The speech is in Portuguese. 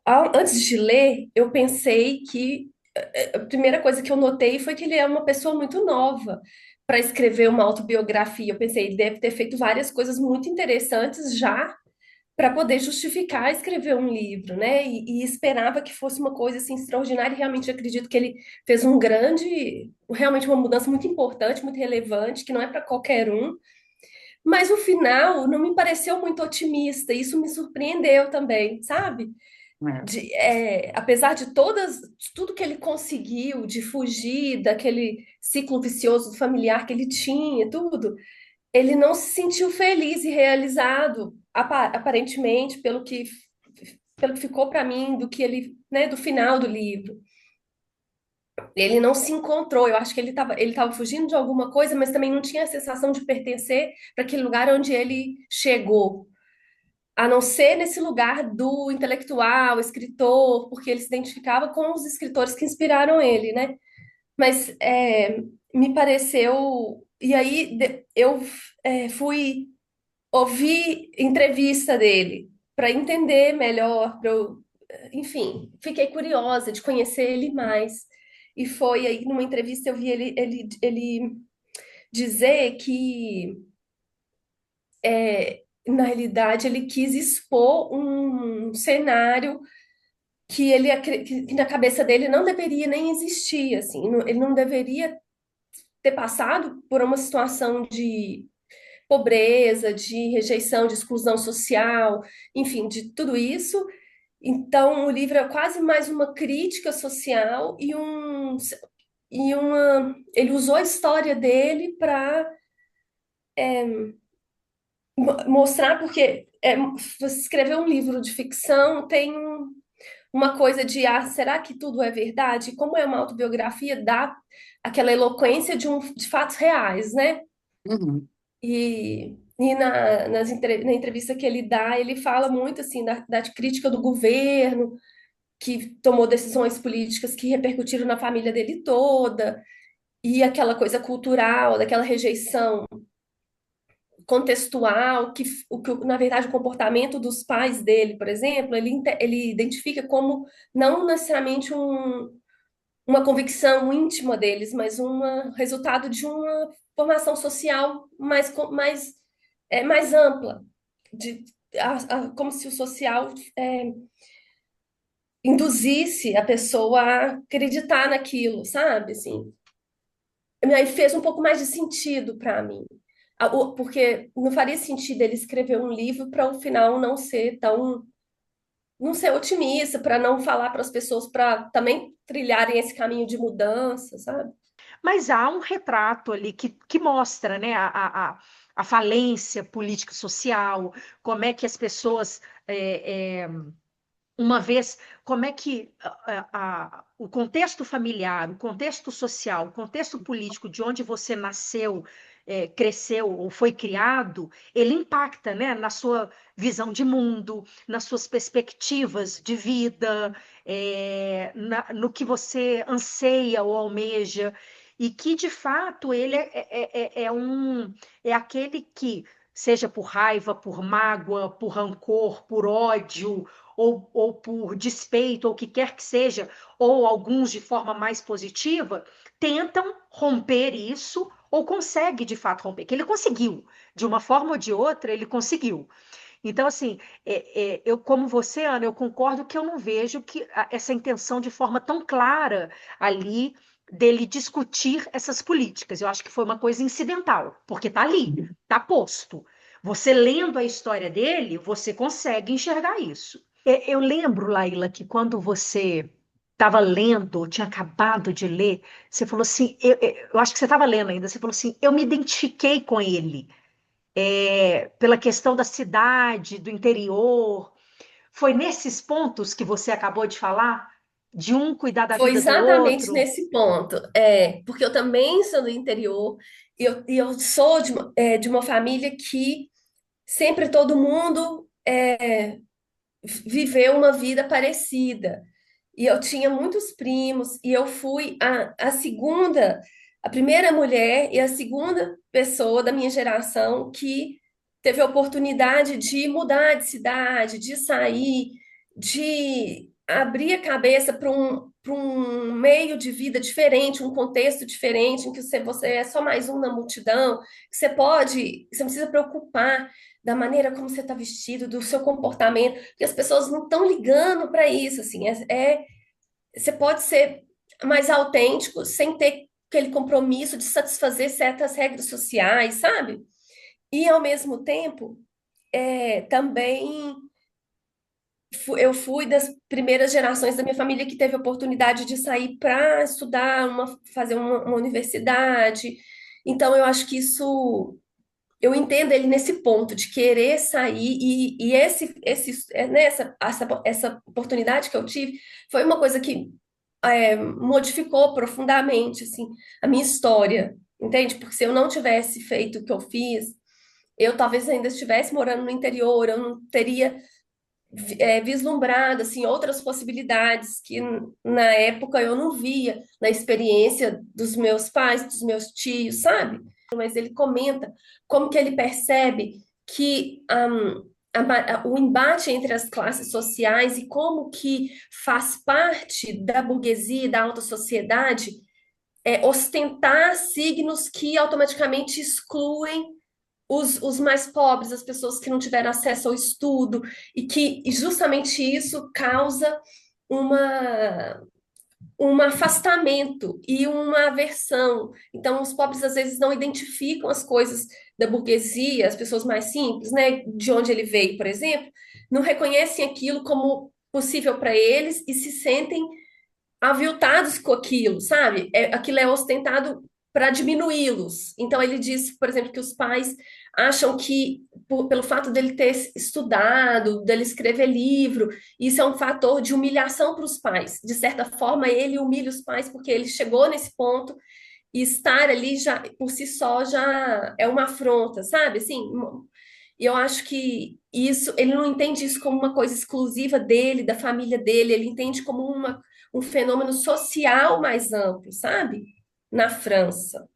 Antes de ler, eu pensei que a primeira coisa que eu notei foi que ele é uma pessoa muito nova para escrever uma autobiografia. Eu pensei, ele deve ter feito várias coisas muito interessantes já para poder justificar escrever um livro, né? E esperava que fosse uma coisa assim extraordinária. E realmente acredito que ele fez realmente uma mudança muito importante, muito relevante, que não é para qualquer um. Mas o final não me pareceu muito otimista. Isso me surpreendeu também, sabe? É. Apesar de tudo que ele conseguiu, de fugir daquele ciclo vicioso familiar que ele tinha, tudo, ele não se sentiu feliz e realizado, aparentemente, pelo que ficou para mim do que ele, né, do final do livro. Ele não se encontrou. Eu acho que ele estava fugindo de alguma coisa, mas também não tinha a sensação de pertencer para aquele lugar onde ele chegou. A não ser nesse lugar do intelectual, escritor, porque ele se identificava com os escritores que inspiraram ele, né? Mas me pareceu. E aí eu fui ouvir entrevista dele para entender melhor, enfim, fiquei curiosa de conhecer ele mais. E foi aí numa entrevista eu vi ele dizer que na realidade ele quis expor um cenário que na cabeça dele não deveria nem existir, assim, ele não deveria ter passado por uma situação de pobreza, de rejeição, de exclusão social, enfim, de tudo isso. Então, o livro é quase mais uma crítica social ele usou a história dele para mostrar porque você escrever um livro de ficção tem uma coisa de, será que tudo é verdade? Como é uma autobiografia, dá aquela eloquência de fatos reais, né? Uhum. Na entrevista que ele dá, ele fala muito assim da crítica do governo, que tomou decisões políticas que repercutiram na família dele toda, e aquela coisa cultural, daquela rejeição contextual, na verdade, o comportamento dos pais dele, por exemplo, ele identifica como não necessariamente uma convicção íntima deles, mas um resultado de uma formação social mais ampla, de, como se o social induzisse a pessoa a acreditar naquilo, sabe? Assim, aí fez um pouco mais de sentido para mim. Porque não faria sentido ele escrever um livro para o final não ser otimista, para não falar para as pessoas para também trilharem esse caminho de mudança, sabe? Mas há um retrato ali que mostra, né, a falência político-social, como é que as pessoas, uma vez, como é que o contexto familiar, o contexto social, o contexto político de onde você nasceu, cresceu ou foi criado, ele impacta, né, na sua visão de mundo, nas suas perspectivas de vida, no que você anseia ou almeja, e que, de fato, ele é aquele que, seja por raiva, por mágoa, por rancor, por ódio, ou por despeito, ou o que quer que seja, ou alguns de forma mais positiva, tentam romper isso, ou consegue de fato romper, que ele conseguiu, de uma forma ou de outra, ele conseguiu. Então, assim, eu, como você, Ana, eu concordo que eu não vejo essa intenção de forma tão clara ali dele discutir essas políticas. Eu acho que foi uma coisa incidental, porque está ali, está posto. Você lendo a história dele, você consegue enxergar isso. Eu lembro, Laila, que quando você estava lendo, tinha acabado de ler, você falou assim, eu acho que você estava lendo ainda, você falou assim, eu me identifiquei com ele pela questão da cidade, do interior. Foi nesses pontos que você acabou de falar, de um cuidar da Foi vida do exatamente outro. nesse ponto. Porque eu também sou do interior, e eu sou de uma família que sempre todo mundo viveu uma vida parecida. E eu tinha muitos primos, e eu fui a primeira mulher e a segunda pessoa da minha geração que teve a oportunidade de mudar de cidade, de sair, abrir a cabeça para um meio de vida diferente, um contexto diferente, em que você é só mais um na multidão, que você não precisa preocupar da maneira como você está vestido, do seu comportamento, porque as pessoas não estão ligando para isso, assim, você pode ser mais autêntico sem ter aquele compromisso de satisfazer certas regras sociais, sabe? E ao mesmo tempo, também eu fui das primeiras gerações da minha família que teve a oportunidade de sair para estudar, fazer uma universidade. Então, eu acho que isso, eu entendo ele nesse ponto de querer sair e essa oportunidade que eu tive foi uma coisa que modificou profundamente, assim, a minha história, entende? Porque se eu não tivesse feito o que eu fiz, eu talvez ainda estivesse morando no interior, eu não teria vislumbrado assim outras possibilidades que na época eu não via na experiência dos meus pais, dos meus tios, sabe? Mas ele comenta como que ele percebe que o embate entre as classes sociais e como que faz parte da burguesia e da alta sociedade ostentar signos que automaticamente excluem os mais pobres, as pessoas que não tiveram acesso ao estudo, e justamente isso causa uma, um afastamento e uma aversão. Então, os pobres às vezes não identificam as coisas da burguesia, as pessoas mais simples, né, de onde ele veio, por exemplo, não reconhecem aquilo como possível para eles e se sentem aviltados com aquilo, sabe? Aquilo é ostentado para diminuí-los. Então ele diz, por exemplo, que os pais acham que pelo fato dele ter estudado, dele escrever livro, isso é um fator de humilhação para os pais. De certa forma, ele humilha os pais porque ele chegou nesse ponto e estar ali já por si só já é uma afronta, sabe? Assim, e eu acho que isso, ele não entende isso como uma coisa exclusiva dele, da família dele, ele entende como um fenômeno social mais amplo, sabe? Na França.